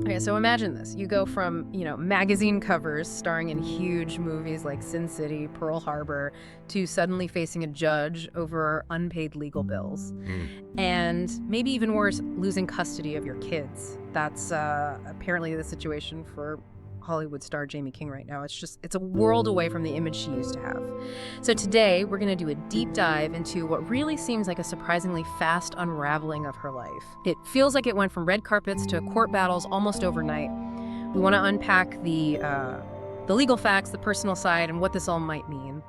Okay, so imagine this. You go from, magazine covers starring in huge movies like Sin City, Pearl Harbor, to suddenly facing a judge over unpaid legal bills. Mm. And maybe even worse, losing custody of your kids. That's apparently the situation for Hollywood star Jaime King right now. It's a world away from the image she used to have. So today, we're going to do a deep dive into what really seems like a surprisingly fast unraveling of her life. It feels like it went from red carpets to court battles almost overnight. We want to unpack the legal facts, the personal side, and what this all might mean.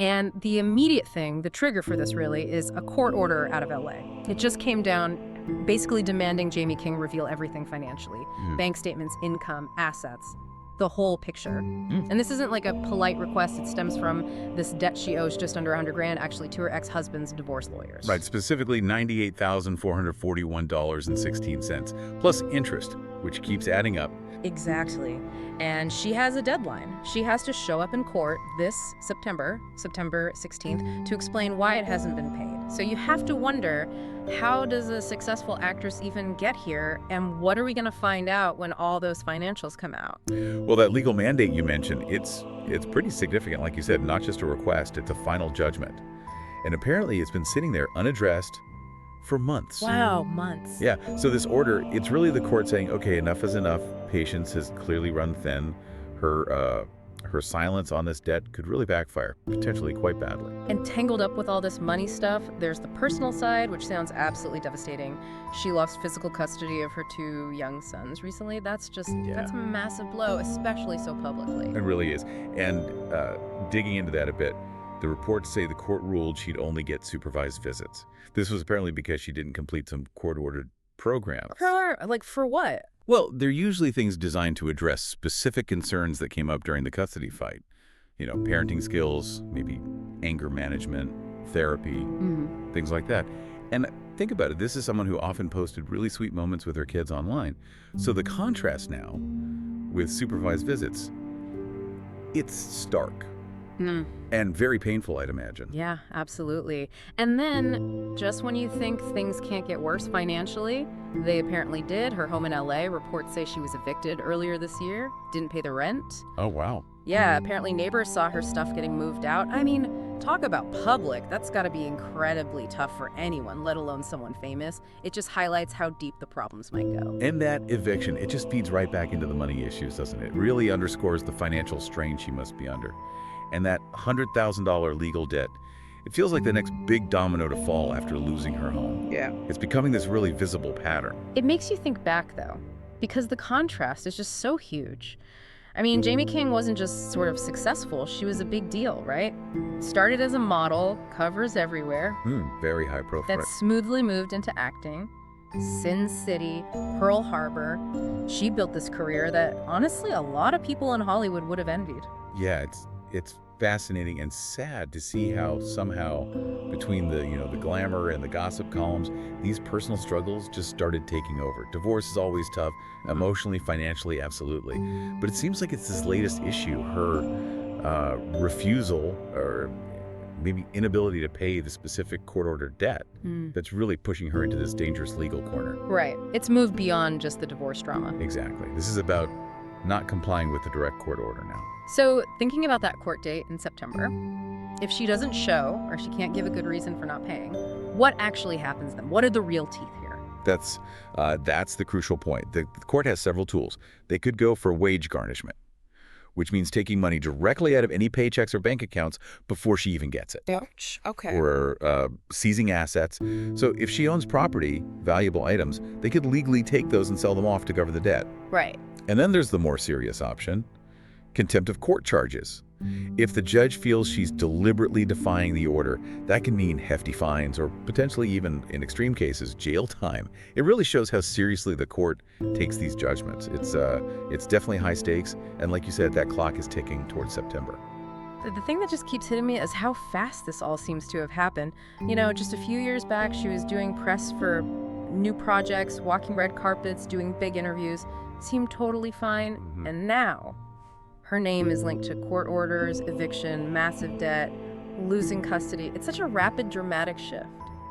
And the immediate thing, the trigger for this really, is a court order out of LA. It just came down basically demanding Jaime King reveal everything financially. Bank statements, income, assets, the whole picture. And this isn't like a polite request. It stems from this debt she owes just under $100,000 actually to her ex-husband's divorce lawyers. Right, specifically $98,441.16, plus interest, which keeps adding up. Exactly. And she has a deadline. She has to show up in court this September 16th, to explain why it hasn't been paid. So you have to wonder, how does a successful actress even get here? And what are we going to find out when all those financials come out? Well, that legal mandate you mentioned, it's pretty significant. Like you said, not just a request, it's a final judgment. And apparently it's been sitting there unaddressed for months. Wow, months. Yeah, so this order, it's really the court saying, okay, enough is enough. Patience has clearly run thin. Her silence on this debt could really backfire, potentially quite badly. And tangled up with all this money stuff, there's the personal side, which sounds absolutely devastating. She lost physical custody of her 2 young sons recently. That's a massive blow, especially so publicly. It really is. And digging into that a bit, the reports say the court ruled she'd only get supervised visits. This was apparently because she didn't complete some court-ordered programs. For what? Well, they're usually things designed to address specific concerns that came up during the custody fight. Parenting skills, maybe anger management, therapy, things like that. And think about it, this is someone who often posted really sweet moments with her kids online. So the contrast now with supervised visits, it's stark. And very painful, I'd imagine. Yeah, absolutely. And then, just when you think things can't get worse financially, they apparently did. Her home in LA, reports say she was evicted earlier this year, didn't pay the rent. Oh, wow. Yeah, apparently neighbors saw her stuff getting moved out. I mean, talk about public. That's got to be incredibly tough for anyone, let alone someone famous. It just highlights how deep the problems might go. And that eviction, it just feeds right back into the money issues, doesn't it? It really underscores the financial strain she must be under. And that $100,000 legal debt, it feels like the next big domino to fall after losing her home. Yeah. It's becoming this really visible pattern. It makes you think back, though, because the contrast is just so huge. I mean, Jaime King wasn't just sort of successful. She was a big deal, right? Started as a model, covers everywhere. Very high profile. That smoothly moved into acting. Sin City, Pearl Harbor. She built this career that, honestly, a lot of people in Hollywood would have envied. Yeah, it's fascinating and sad to see how somehow between the glamour and the gossip columns, these personal struggles just started taking over. Divorce is always tough, emotionally, financially, absolutely. But it seems like it's this latest issue, her refusal or maybe inability to pay the specific court-ordered debt that's really pushing her into this dangerous legal corner. Right. It's moved beyond just the divorce drama. Exactly. This is about not complying with the direct court order now. So, thinking about that court date in September, if she doesn't show or she can't give a good reason for not paying, what actually happens then? What are the real teeth here? That's the crucial point. The court has several tools. They could go for wage garnishment, which means taking money directly out of any paychecks or bank accounts before she even gets it. Ouch. Okay. Or seizing assets. So if she owns property, valuable items, they could legally take those and sell them off to cover the debt. Right. And then there's the more serious option, contempt of court charges. If the judge feels she's deliberately defying the order, that can mean hefty fines or potentially even, in extreme cases, jail time. It really shows how seriously the court takes these judgments. It's definitely high stakes, and like you said, that clock is ticking towards September. The thing that just keeps hitting me is how fast this all seems to have happened. Just a few years back, she was doing press for new projects, walking red carpets, doing big interviews, seemed totally fine, and now her name is linked to court orders, eviction, massive debt, losing custody. It's such a rapid, dramatic shift.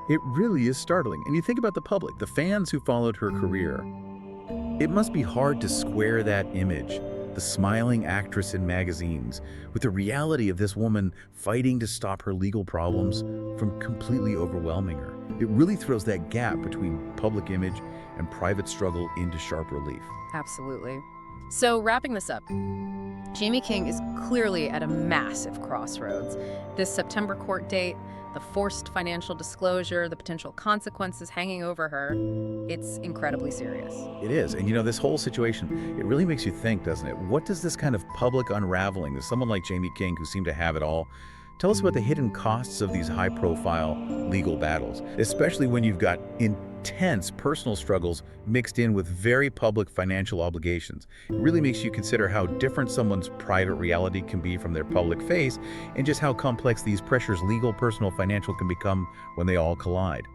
It really is startling. And you think about the public, the fans who followed her career. It must be hard to square that image, the smiling actress in magazines, with the reality of this woman fighting to stop her legal problems from completely overwhelming her. It really throws that gap between public image and private struggle into sharp relief. Absolutely. So, wrapping this up, Jaime King is clearly at a massive crossroads. This September court date, the forced financial disclosure, the potential consequences hanging over her, it's incredibly serious. It is. And this whole situation, it really makes you think, doesn't it? What does this kind of public unraveling, there's someone like Jaime King who seemed to have it all, tell us about the hidden costs of these high-profile legal battles, especially when you've got intense personal struggles mixed in with very public financial obligations. It really makes you consider how different someone's private reality can be from their public face, and just how complex these pressures, legal, personal, financial, can become when they all collide.